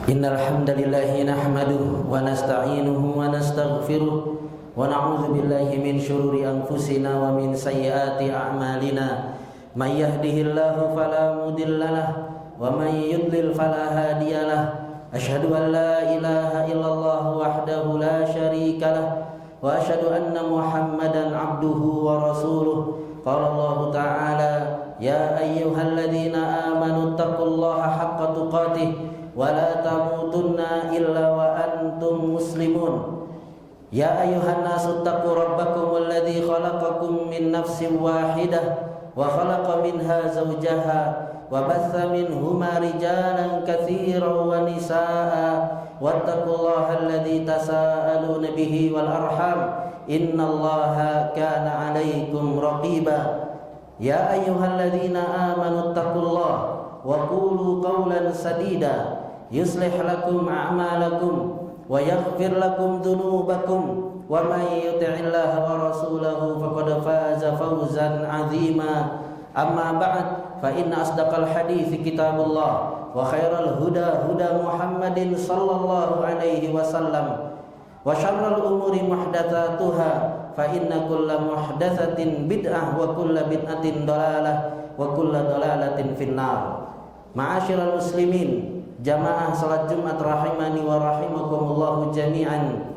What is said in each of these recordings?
Innal hamdalillah nahmaduhu wa nasta'inuhu wa nastaghfiruh wa na'udzu billahi min shururi anfusina wa min sayyiati a'malina. May yahdihillahu fala mudhillalah wa may yudlil fala hadiyalah. Asyhadu an la ilaha illallah wahdahu la syarikalah wa asyhadu anna Muhammadan abduhu wa rasuluh. Qala Allah ta'ala ya ayyuhalladzina amanu taqullaha haqqa tuqatih wa la tamutunna illa wa antum muslimun. Ya ayyuhan nasu taqu rabbakum alladzi khalaqakum min nafsin wahidah wa khalaqa minha zawjaha wa batha minhuma rijalan katsiran wa nisaa wattaqullaha alladzi tasaaluna bihi wal arham innallaha kana 'alaikum raqiba. Ya ayyuhalladzina amanu taqullaha wa qulu qawlan sadida yuslih lakum a'malakum wa yaghfir lakum dhunubakum wa may yuti'illaha wa rasulahu faqad faza fawzan 'azima. Amma ba'd, fa inna asdaqal hadithi kitabullah wa khairal huda huda Muhammadin sallallahu alaihi wasallam wa syarrul umuri muhdatsatuha fa inna kulla muhdatsatin bid'ah wa kulla bid'atin dhalalah wa kulla dhalalatin finnar. Ma'asyiral muslimin, jamaah salat Jumat rahimani wa rahimakumullahu jami'an.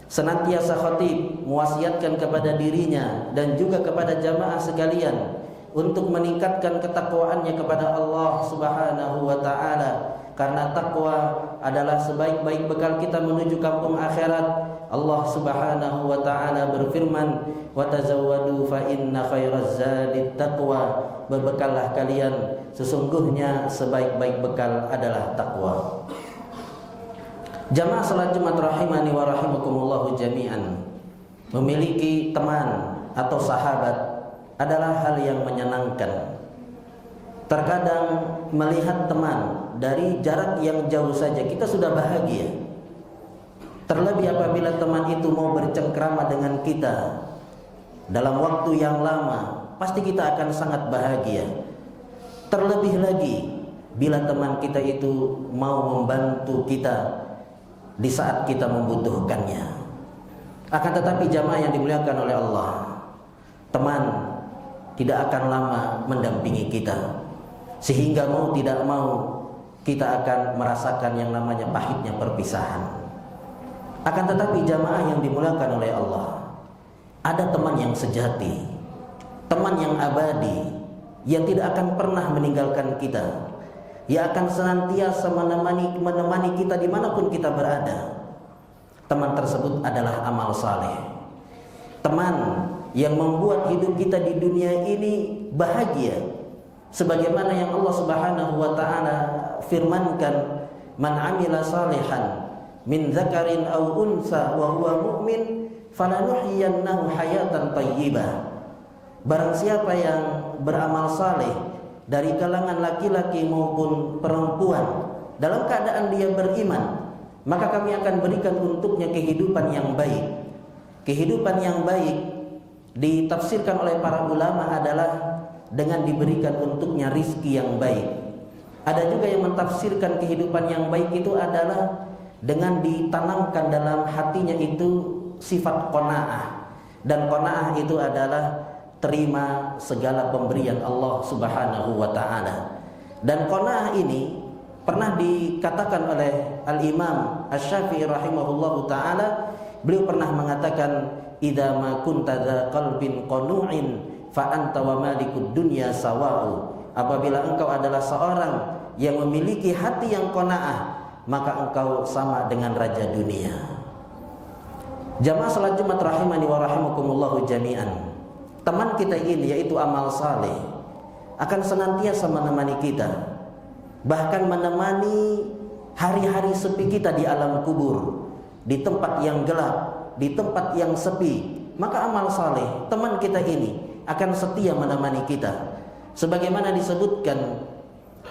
Senantiasa khatib mewasiatkan kepada dirinya dan juga kepada jamaah sekalian untuk meningkatkan ketakwaannya kepada Allah Subhanahu wa taala, karena takwa adalah sebaik-baik bekal kita menuju kampung akhirat. Allah Subhanahu wa taala berfirman, "Wa tazawwadu fa inna khairaz zadit taqwa." Berbekallah kalian, sesungguhnya sebaik-baik bekal adalah takwa. Jamaah salat Jumat rahimani wa rahimakumullahu jami'an. Memiliki teman atau sahabat adalah hal yang menyenangkan. Terkadang melihat teman dari jarak yang jauh saja kita sudah bahagia. Terlebih apabila teman itu mau bercengkrama dengan kita dalam waktu yang lama, pasti kita akan sangat bahagia. Terlebih lagi bila teman kita itu mau membantu kita di saat kita membutuhkannya. Akan tetapi jamaah yang dimuliakan oleh Allah, teman tidak akan lama mendampingi kita, sehingga mau tidak mau kita akan merasakan yang namanya pahitnya perpisahan. Akan tetapi jamaah yang dimuliakan oleh Allah, ada teman yang sejati, teman yang abadi, yang tidak akan pernah meninggalkan kita, yang akan senantiasa menemani kita dimanapun kita berada. Teman tersebut adalah amal saleh. Teman yang membuat hidup kita di dunia ini bahagia, sebagaimana yang Allah Subhanahu wa taala firmankan, "Man 'amila salihan min dzakarin aw unsa wa huwa mu'min falanuhyiyannahu hayatan thayyibah." Barang siapa yang beramal saleh dari kalangan laki-laki maupun perempuan dalam keadaan dia beriman, maka kami akan berikan untuknya kehidupan yang baik. Kehidupan yang baik ditafsirkan oleh para ulama adalah dengan diberikan untuknya rizki yang baik. Ada juga yang mentafsirkan kehidupan yang baik itu adalah dengan ditanamkan dalam hatinya itu sifat qanaah. Dan qanaah itu adalah terima segala pemberian Allah Subhanahu wa taala. Dan qanaah ini pernah dikatakan oleh Al-Imam Asy-Syafi'i rahimahullahu taala. Beliau pernah mengatakan, "Idza ma kunta dza qalbin qanu'in fa anta wa malikud dunya sawa'u." Apabila engkau adalah seorang yang memiliki hati yang qanaah, maka engkau sama dengan raja dunia. Jamaah salat Jumat rahimani wa rahimakumullahu jami'an. Teman kita ini yaitu amal saleh akan senantiasa menemani kita, bahkan menemani hari-hari sepi kita di alam kubur, di tempat yang gelap, di tempat yang sepi. Maka amal saleh, teman kita ini akan setia menemani kita, sebagaimana disebutkan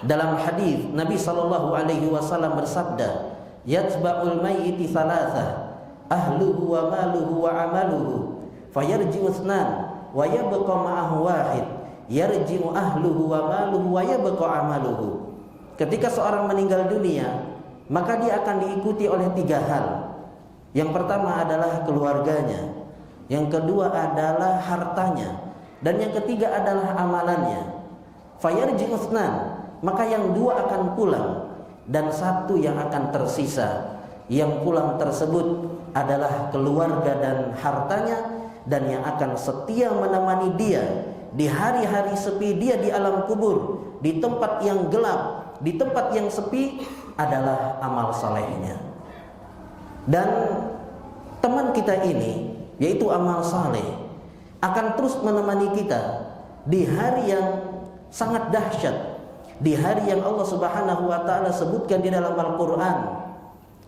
dalam hadis Nabi sallallahu alaihi wasallam bersabda, "Yatba'ul mayyiti thalatha, ahluhu wa maluhu wa amaluhu, fayarji'u itsnan wa yabqa ma'ahu wahid, yarji'u ahluhu wa maluhu wa yabqa amaluhu." Ketika seorang meninggal dunia, maka dia akan diikuti oleh 3 hal. Yang pertama adalah keluarganya, yang kedua adalah hartanya, dan yang ketiga adalah amalannya. Fayarji'u itsnan, maka yang 2 akan pulang dan 1 yang akan tersisa. Yang pulang tersebut adalah keluarga dan hartanya, dan yang akan setia menemani dia di hari-hari sepi dia di alam kubur, di tempat yang gelap, di tempat yang sepi, adalah amal salehnya. Dan teman kita ini, yaitu amal saleh, akan terus menemani kita di hari yang sangat dahsyat, di hari yang Allah Subhanahu wa taala sebutkan di dalam Al-Qur'an,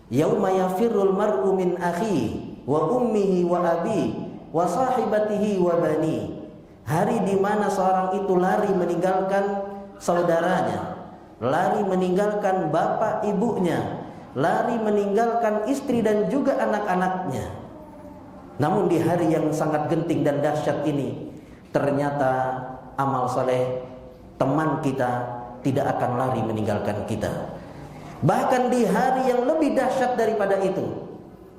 yauma yafirrul mar'u min akhihi wa ummihi wa abihi wa sahibatihi wa bani. Hari di mana seorang itu lari meninggalkan saudaranya, lari meninggalkan bapak ibunya, lari meninggalkan istri dan juga anak-anaknya. Namun di hari yang sangat genting dan dahsyat ini, ternyata amal saleh teman kita tidak akan lari meninggalkan kita. Bahkan di hari yang lebih dahsyat daripada itu,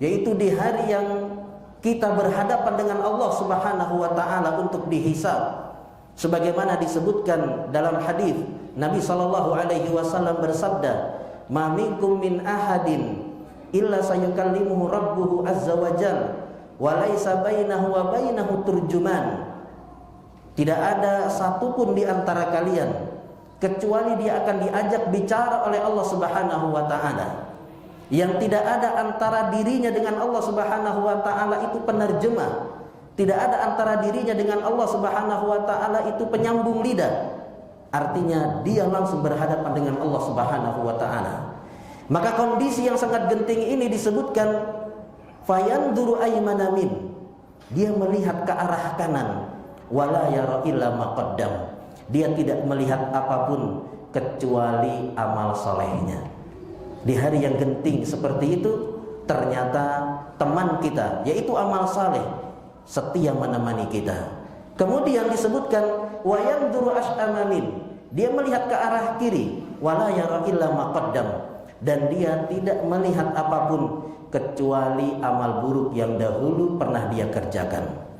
yaitu di hari yang kita berhadapan dengan Allah Subhanahu wa taala untuk dihisab. Sebagaimana disebutkan dalam hadis, Nabi sallallahu alaihi wasallam bersabda, "Ma minkum min ahadin illa sayukallimuhu rabbuhu azza wa jalla wa laisa bainahu wa bainahu turjuman." Tidak ada satupun di antara kalian kecuali dia akan diajak bicara oleh Allah Subhanahu wa taala, yang tidak ada antara dirinya dengan Allah Subhanahu wa taala itu penerjemah, tidak ada antara dirinya dengan Allah Subhanahu wa taala itu penyambung lidah. Artinya dia langsung berhadapan dengan Allah Subhanahu wa taala. Maka kondisi yang sangat genting ini disebutkan, fayanzuru aymana min, dia melihat ke arah kanan, wala yara illa ma qaddam, dia tidak melihat apapun kecuali amal solehnya. Di hari yang genting seperti itu, ternyata teman kita, yaitu amal saleh, setia menemani kita. Kemudian disebutkan wa yanzuru ash'ama min, dia melihat ke arah kiri, wala yara illa ma qaddam, dan dia tidak melihat apapun kecuali amal buruk yang dahulu pernah dia kerjakan.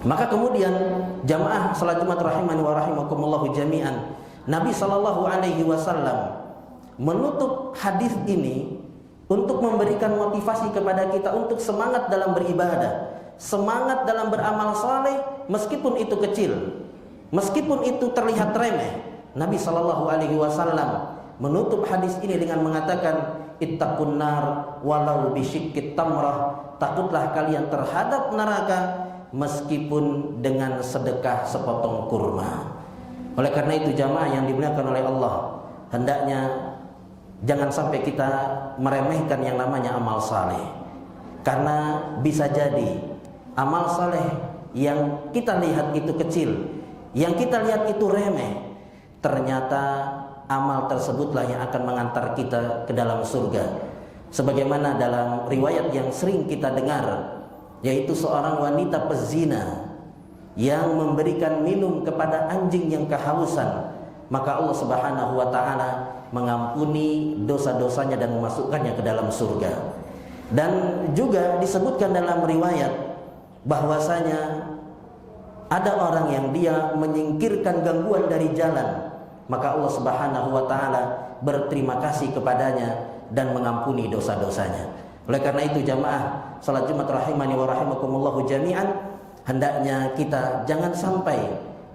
Maka kemudian jamaah salat Jumat rahimani wa rahimakumullah jami'an, Nabi sallallahu alaihi wasallam menutup hadis ini untuk memberikan motivasi kepada kita untuk semangat dalam beribadah, semangat dalam beramal saleh meskipun itu kecil, meskipun itu terlihat remeh. Nabi sallallahu alaihi wasallam menutup hadis ini dengan mengatakan, ittaqun nar walau bisyiqqit tamrah, takutlah kalian terhadap neraka meskipun dengan sedekah sepotong kurma. Oleh karena itu jamaah yang dimuliakan oleh Allah, hendaknya jangan sampai kita meremehkan yang namanya amal saleh. Karena bisa jadi amal saleh yang kita lihat itu kecil, yang kita lihat itu remeh, ternyata amal tersebutlah yang akan mengantar kita ke dalam surga. Sebagaimana dalam riwayat yang sering kita dengar, yaitu seorang wanita pezina yang memberikan minum kepada anjing yang kehausan, maka Allah Subhanahu wa taala mengampuni dosa-dosanya dan memasukkannya ke dalam surga. Dan juga disebutkan dalam riwayat bahwasanya ada orang yang dia menyingkirkan gangguan dari jalan, maka Allah Subhanahu wa taala berterima kasih kepadanya dan mengampuni dosa-dosanya. Oleh karena itu jamaah salat Jumat rahimani wa rahimakumullah jami'an, hendaknya kita jangan sampai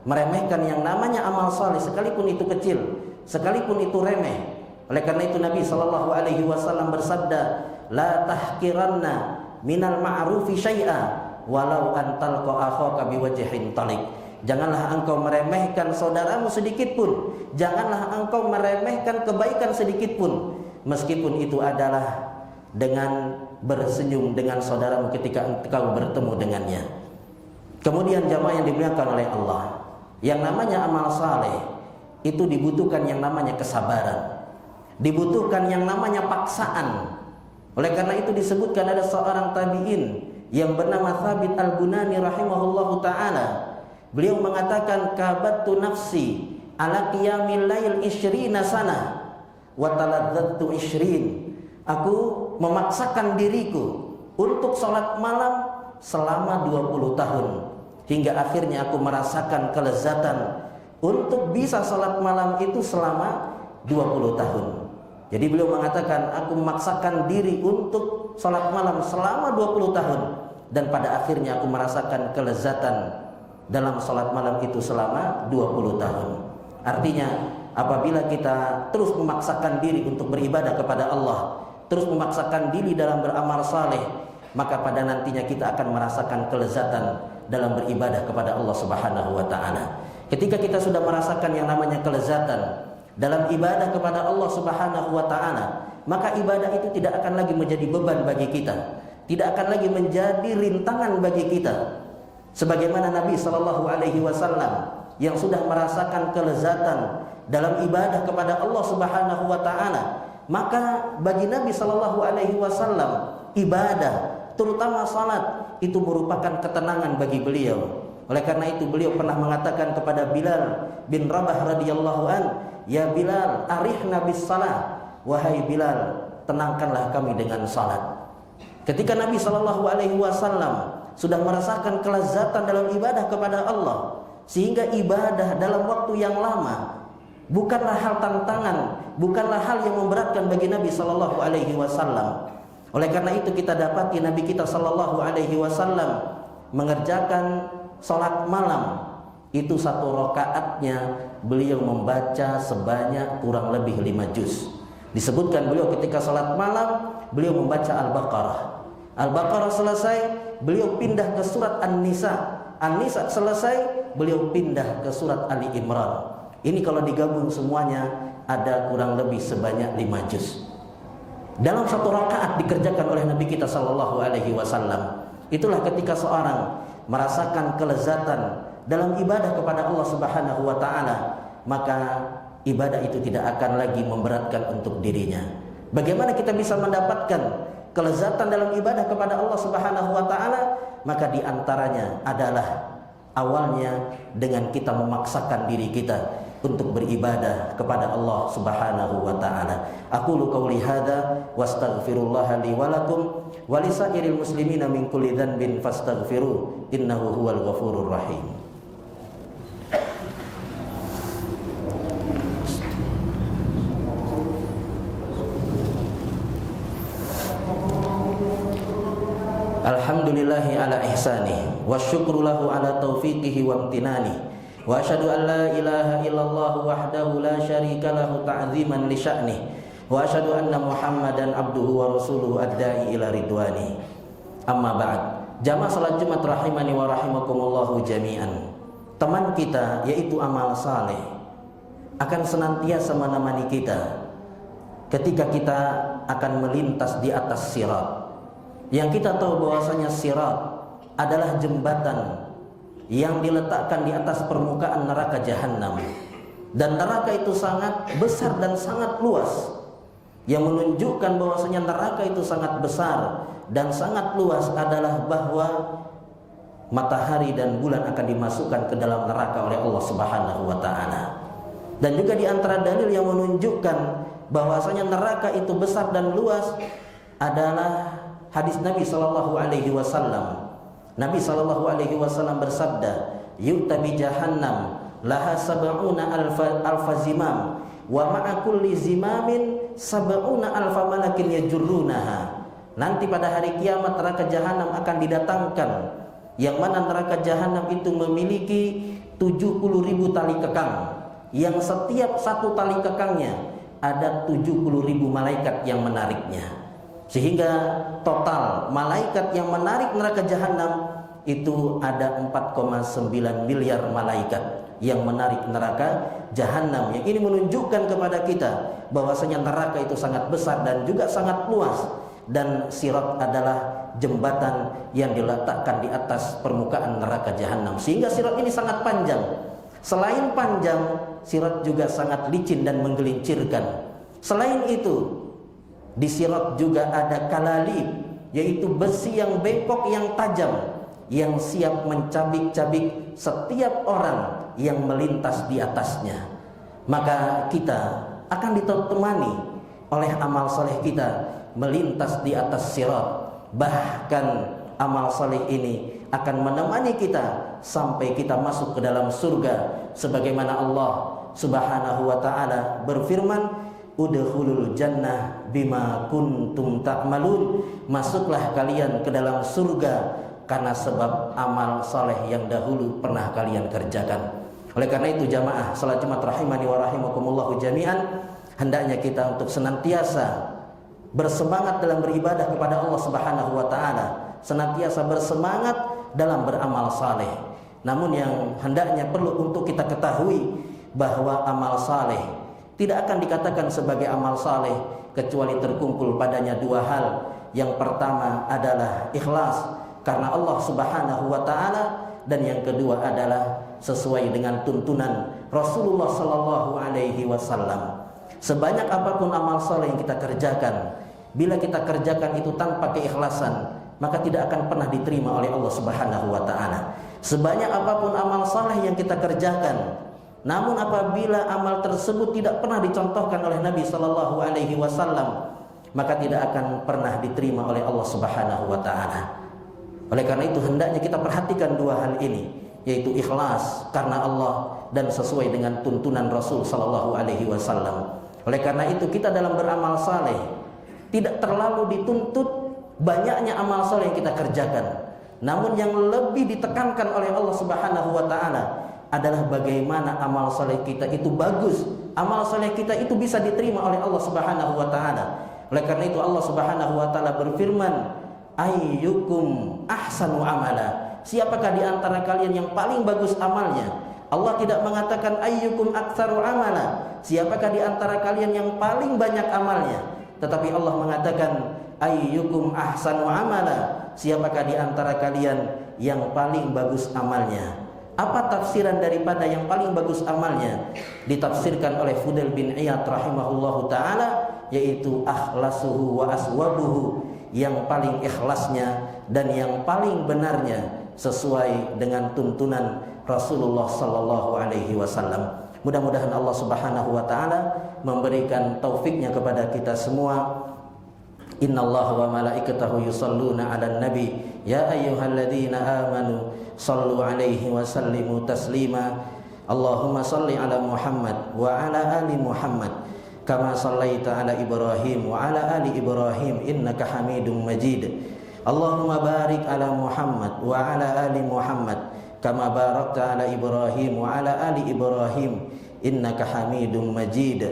meremehkan yang namanya amal saleh, sekalipun itu kecil, sekalipun itu remeh. Oleh karena itu Nabi sallallahu alaihi wasallam bersabda, la tahqiranna minal ma'rufi syai'a walau an talqa akhaka biwajhin talik. Janganlah engkau meremehkan saudaramu sedikit pun, janganlah engkau meremehkan kebaikan sedikit pun, meskipun itu adalah dengan bersenyum dengan saudaramu ketika engkau bertemu dengannya. Kemudian jamaah yang dimuliakan oleh Allah, yang namanya amal saleh itu dibutuhkan yang namanya kesabaran, dibutuhkan yang namanya paksaan. Oleh karena itu disebutkan ada seorang tabi'in yang bernama Thabit Al-Bunani rahimahullahu ta'ala. Beliau mengatakan, kabattu nafsi ala qiyamil lail 20 sana. wa taladzattu 20. Aku memaksakan diriku untuk salat malam selama 20 tahun hingga akhirnya aku merasakan kelezatan untuk bisa salat malam itu selama 20 tahun. Jadi beliau mengatakan, aku memaksakan diri untuk salat malam selama 20 tahun dan pada akhirnya aku merasakan kelezatan dalam salat malam itu selama 20 tahun. Artinya, apabila kita terus memaksakan diri untuk beribadah kepada Allah, terus memaksakan diri dalam beramal saleh, maka pada nantinya kita akan merasakan kelezatan dalam beribadah kepada Allah Subhanahu wa taala. Ketika kita sudah merasakan yang namanya kelezatan dalam ibadah kepada Allah Subhanahu wa taala, maka ibadah itu tidak akan lagi menjadi beban bagi kita, tidak akan lagi menjadi rintangan bagi kita. Sebagaimana Nabi sallallahu alaihi wasallam yang sudah merasakan kelezatan dalam ibadah kepada Allah Subhanahu wa taala, maka bagi Nabi sallallahu alaihi wasallam ibadah, terutama salat, itu merupakan ketenangan bagi beliau. Oleh karena itu beliau pernah mengatakan kepada Bilal bin Rabah radhiyallahu an, "Ya Bilal, arihna bis salat." Wahai Bilal, tenangkanlah kami dengan salat. Ketika Nabi sallallahu alaihi wasallam sudah merasakan kelezatan dalam ibadah kepada Allah, sehingga ibadah dalam waktu yang lama bukanlah hal tantangan, bukanlah hal yang memberatkan bagi Nabi sallallahu alaihi wasallam. Oleh karena itu kita dapati Nabi kita sallallahu alaihi wasallam mengerjakan salat malam itu satu rakaatnya beliau membaca sebanyak kurang lebih 5 juz. Disebutkan beliau ketika salat malam beliau membaca Al-Baqarah. Al-Baqarah selesai, beliau pindah ke surat An-Nisa. An-Nisa selesai, beliau pindah ke surat Ali Imran. Ini kalau digabung semuanya ada kurang lebih sebanyak 5 juz. Dalam satu rakaat dikerjakan oleh Nabi kita sallallahu alaihi wasallam. Itulah ketika seorang merasakan kelezatan dalam ibadah kepada Allah Subhanahu wa taala, maka ibadah itu tidak akan lagi memberatkan untuk dirinya. Bagaimana kita bisa mendapatkan kelezatan dalam ibadah kepada Allah Subhanahu wa taala? Maka di antaranya adalah awalnya dengan kita memaksakan diri kita untuk beribadah kepada Allah Subhanahu wa taala. Aqulu qouli hadza wastaghfirullah li wa lakum wa lisairil muslimina min kulli dhanbin fastaghfiru innahu huwal ghafurur rahim. Alhamdulillahi ala ihsani wa syukru lahu ala taufiqihi wa amtinani wa asyhadu an la ilaha illallah wahdahu la syarika lahu ta'ziman li sya'ni wa asyhadu anna Muhammadan abduhu wa rasuluhu ad-da'i ila ridwani. Amma ba'd. Jamaah salat Jumat rahimani wa rahimakumullahu jami'an. Teman kita yaitu amal saleh akan senantiasa menemani kita ketika kita akan melintas di atas sirat. Yang kita tahu bahwasanya sirat adalah jembatan yang diletakkan di atas permukaan neraka jahanam. Dan neraka itu sangat besar dan sangat luas, yang menunjukkan bahwasanya neraka itu sangat besar dan sangat luas adalah bahwa matahari dan bulan akan dimasukkan ke dalam neraka oleh Allah Subhanahu wa taala. Dan juga di antara dalil yang menunjukkan bahwasanya neraka itu besar dan luas adalah hadis Nabi sallallahu alaihi wasallam. Nabi sallallahu alaihi wasallam bersabda, "Yu'ta bi jahannam laha sab'una alfa zimam wa ma'a kulli zimamin sab'una alfa malakin yajurrunaha." Nanti pada hari kiamat neraka jahanam akan didatangkan, yang mana neraka jahanam itu memiliki 70.000 tali kekang, yang setiap satu tali kekangnya ada 70.000 malaikat yang menariknya. Sehingga total malaikat yang menarik neraka jahanam itu ada 4,9 miliar malaikat yang menarik neraka jahanam. Yang ini menunjukkan kepada kita bahwasanya neraka itu sangat besar dan juga sangat luas, dan sirat adalah jembatan yang diletakkan di atas permukaan neraka jahanam. Sehingga sirat ini sangat panjang. Selain panjang, sirat juga sangat licin dan menggelincirkan. Selain itu, di sirat juga ada kalalib, yaitu besi yang bengkok yang tajam, yang siap mencabik-cabik setiap orang yang melintas di atasnya. Maka kita akan ditemani oleh amal soleh kita melintas di atas sirat. Bahkan amal soleh ini akan menemani kita sampai kita masuk ke dalam surga, sebagaimana Allah Subhanahu wa ta'ala berfirman, udkhulul jannah bima kuntum ta'malun, masuklah kalian ke dalam surga karena sebab amal soleh yang dahulu pernah kalian kerjakan. Oleh karena itu jamaah salat Jumat rahimani wa rahimakumullah jami'an, hendaknya kita untuk senantiasa bersemangat dalam beribadah kepada Allah Subhanahu wa ta'ala, senantiasa bersemangat dalam beramal saleh. Namun yang hendaknya perlu untuk kita ketahui bahwa amal saleh tidak akan dikatakan sebagai amal saleh kecuali terkumpul padanya dua hal. Yang pertama adalah ikhlas karena Allah Subhanahu wa ta'ala, dan yang kedua adalah sesuai dengan tuntunan Rasulullah sallallahu alaihi wasallam. Sebanyak apapun amal saleh yang kita kerjakan, bila kita kerjakan itu tanpa keikhlasan, maka tidak akan pernah diterima oleh Allah Subhanahu wa ta'ala. Sebanyak apapun amal saleh yang kita kerjakan, namun apabila amal tersebut tidak pernah dicontohkan oleh Nabi sallallahu alaihi wasallam, maka tidak akan pernah diterima oleh Allah Subhanahu wa ta'ala. Oleh karena itu hendaknya kita perhatikan dua hal ini, yaitu ikhlas karena Allah dan sesuai dengan tuntunan Rasul sallallahu alaihi wasallam. Oleh karena itu kita dalam beramal saleh tidak terlalu dituntut banyaknya amal saleh yang kita kerjakan. Namun yang lebih ditekankan oleh Allah Subhanahu wa ta'ala adalah bagaimana amal saleh kita itu bagus, amal saleh kita itu bisa diterima oleh Allah Subhanahu wa ta'ala. Oleh karena itu Allah Subhanahu wa ta'ala berfirman, ayyukum ahsanu amala, siapakah di antara kalian yang paling bagus amalnya? Allah tidak mengatakan ayyukum aktsaru amala, siapakah di antara kalian yang paling banyak amalnya, tetapi Allah mengatakan ayyukum ahsanu amala, siapakah di antara kalian yang paling bagus amalnya. Apa tafsiran daripada yang paling bagus amalnya? Ditafsirkan oleh Fudail bin Iyad rahimahullahu ta'ala, yaitu akhlasuhu wa aswabuhu, yang paling ikhlasnya dan yang paling benarnya sesuai dengan tuntunan Rasulullah sallallahu alaihi wasallam. Mudah-mudahan Allah Subhanahu wa ta'ala memberikan taufiknya kepada kita semua. Innallaha wa malaikatahu yusholluna 'alan nabi ya ayyuhalladzina amanu shallu 'alaihi wa sallimu taslima. Allahumma shalli 'ala Muhammad wa 'ala ali Muhammad kama shallaita 'ala Ibrahim wa 'ala ali Ibrahim innaka Hamidum Majid. Allahumma barik 'ala Muhammad wa 'ala ali Muhammad kama barakta 'ala Ibrahim wa 'ala ali Ibrahim innaka Hamidum Majid.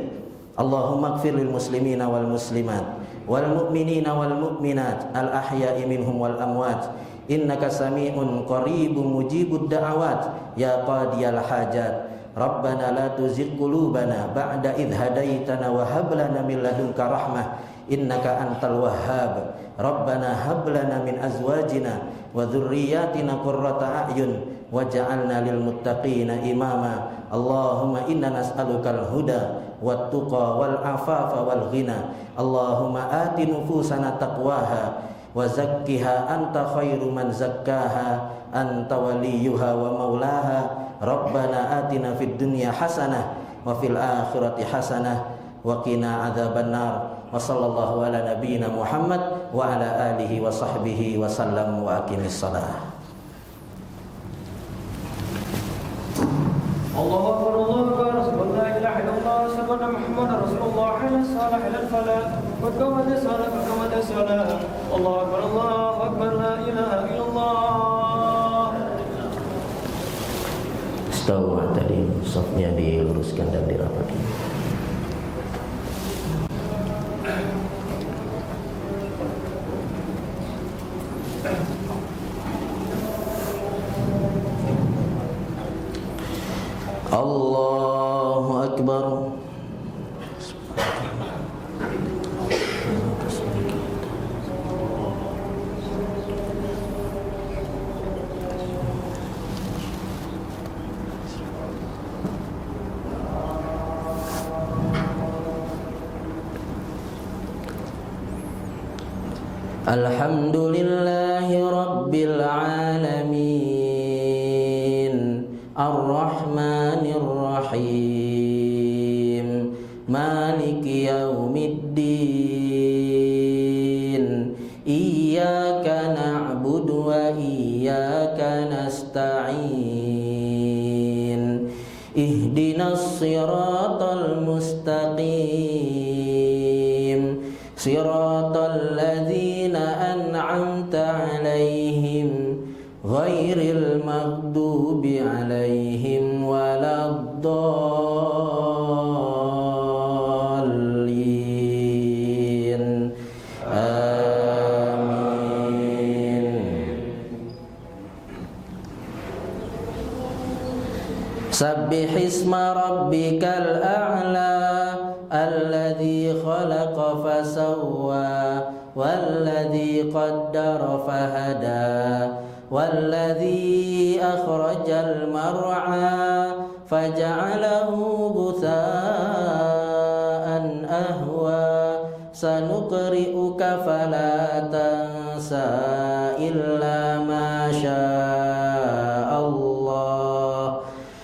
Allahumma ighfir lil muslimina wal muslimat wal mu'minina wal mu'minat al ahya'i minhum wal amwat innaka sami'un qaribun mujibud da'awat ya qadiyal hajat. Rabbana la tuzigh qulubana ba'da idh hadaitana wa hab lana min ladunka rahmah innaka antal wahhab. Rabbana hab lana min azwajina wa dhurriyyatina qurrata a'yun waj'alna lil muttaqina imama. Allahumma inna nas'alukal huda wat tuqa wal afafa wal ghina. Allahumma ati nufusana taqwaha wa zakkiha anta khairu man zakkaha anta waliyuha wa maulaha. Rabbana atina fid dunya hasanah wa fil akhirati hasanah wa qina adzabannar. Wa sallallahu ala nabiyyina Muhammad wa ala alihi wa sahbihi wa sallam wa aqimis shalah. Allahu akbar, Allahu akbar, la ilaha illallah, sabana Muhammadar Rasulullah, hayya salah halal falah, wa qawad salah qawad salah. Allahu akbar, Allahu akbar, la ilaha illallah. Istawa tadi safnya diluruskan dan dirapatkan. Allahu akbar. Alhamdulillahi rabbil alamin, ar-rahmanir rahim, ihdinas siratal mustaqim siratal ladzina an'amta 'alaihim ghairil maghdubi 'alaihim waladdallin. Amin. Sabbihisma rabbikal a'la alladzi khalaqa fasawwa walladzi qaddara fahada walladzi akhrajal mar'a faja'alahu ghutha'an ahwa sanuqri'uka fala tansa illa ma syaa Allah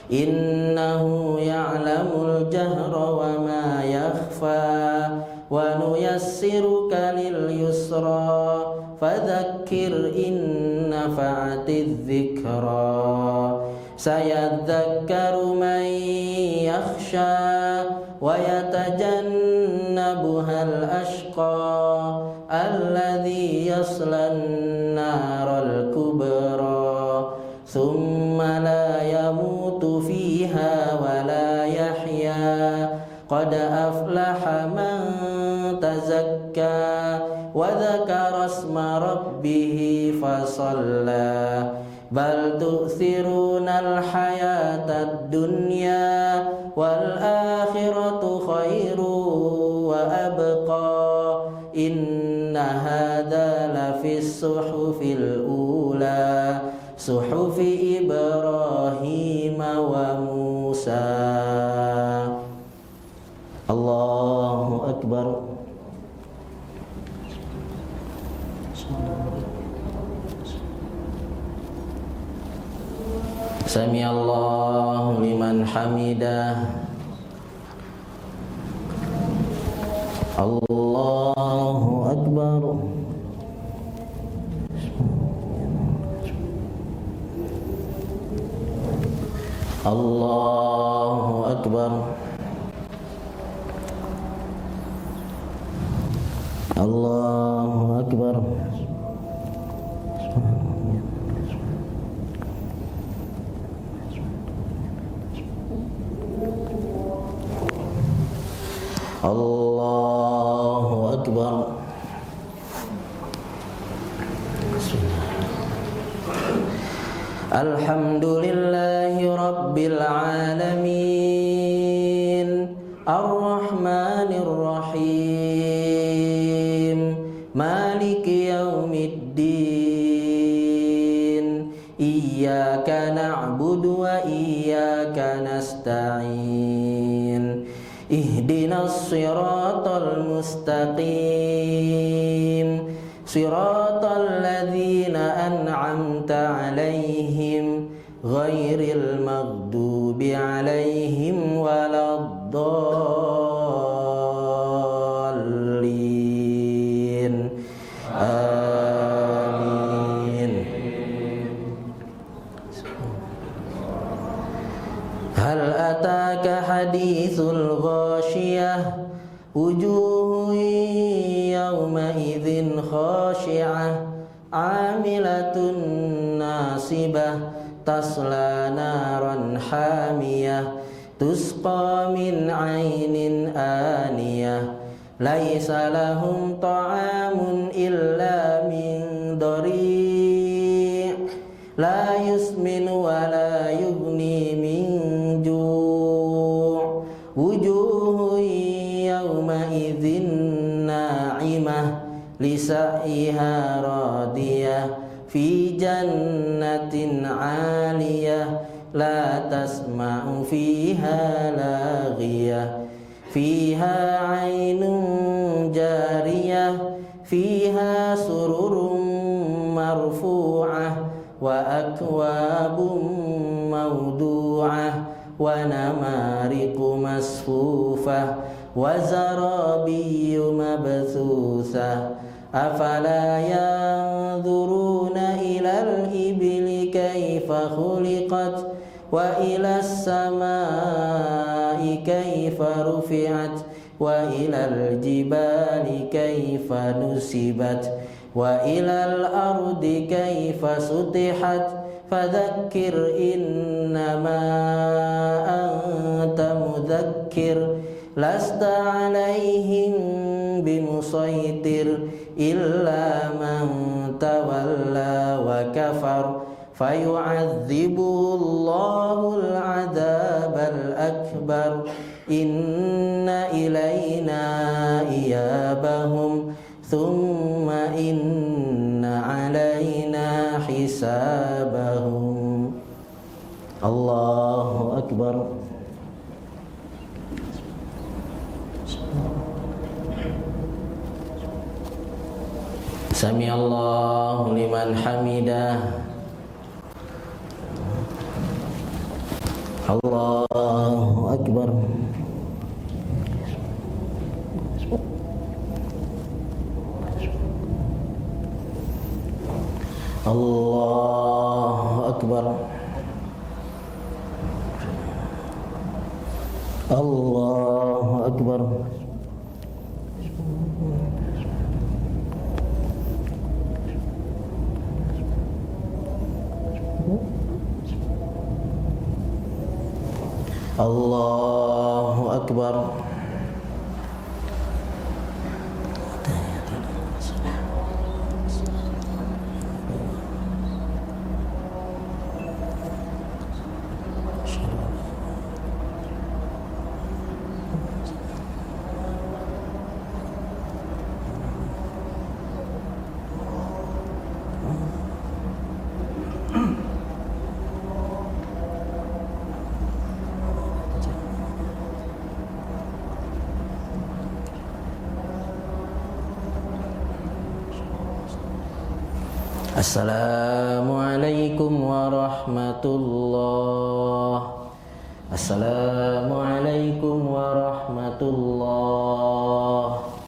innahu ya'lamul jahra wa ma yakhfa wa nuyassiruka lil yusra fadzakkir in nafa'atiz dzikra sayadzakkaru man yakhsha wa yatajannabuhal ashqa alladzi yaslan naral kubra thumma la yamutu fiha wa la yahya qad aflaha man tazakka wa dzakara asma rabbih fasalla bal tu'thirunal hayatad dunya wal akhiratu khairu wa abqa inna hadza lafis suhufil ula suhufi Ibrahim wa Musa. Allahu Akbar. Sami Allahu liman hamidah. Allahu Akbar. Allahu Akbar. Allahu Akbar. Allahu Akbar. Alhamdulillahi Rabbil Alamin Ar-Rahmanir Rahim Maliki Yaumiddin Iyyaka na'budu wa iyyaka nasta'in Ihdinas siratal mustaqim siratal ladzina an'amta 'alaihim ghairil maghdubi 'alaihim waladdallin. Amin. Hal ataka hadithul ghashiyah wujuhun yawma idzin khashi'ah 'amilatun nasibah tasla naran hamiyah tusqa min 'ainin aniyah laisa lahum ta'amun illa min dari' la yusminu wa la yughni min ju' wujuhun yawma idzin na'imah lisa'iha radiyah fi jannatin 'aliyah la tasma'u fiha laghiyah fiha 'ainun jariyah fiha sururun marfu'ah wa akwabun mawdu'ah wa namariqu masfufah wa zarabiyyu mabthusah afala yanzuruna ilal ibli kaifa khuliqat وإلى السماء كيف رفعت وإلى الجبال كيف نصبت وإلى الأرض كيف سطحت فذكر إنما أنت مذكر لست عليهم بمسيطر إلا من تولى وكفر فيعذبه الله العذاب الأكبر إن إلينا إيابهم ثم إن علينا حسابهم. الله أكبر. Sami Allahu liman hamidah. Allahu Akbar. Allahu Akbar. Allahu Akbar. Allahu Akbar. Assalamualaikum warahmatullahi. Assalamualaikum warahmatullahi.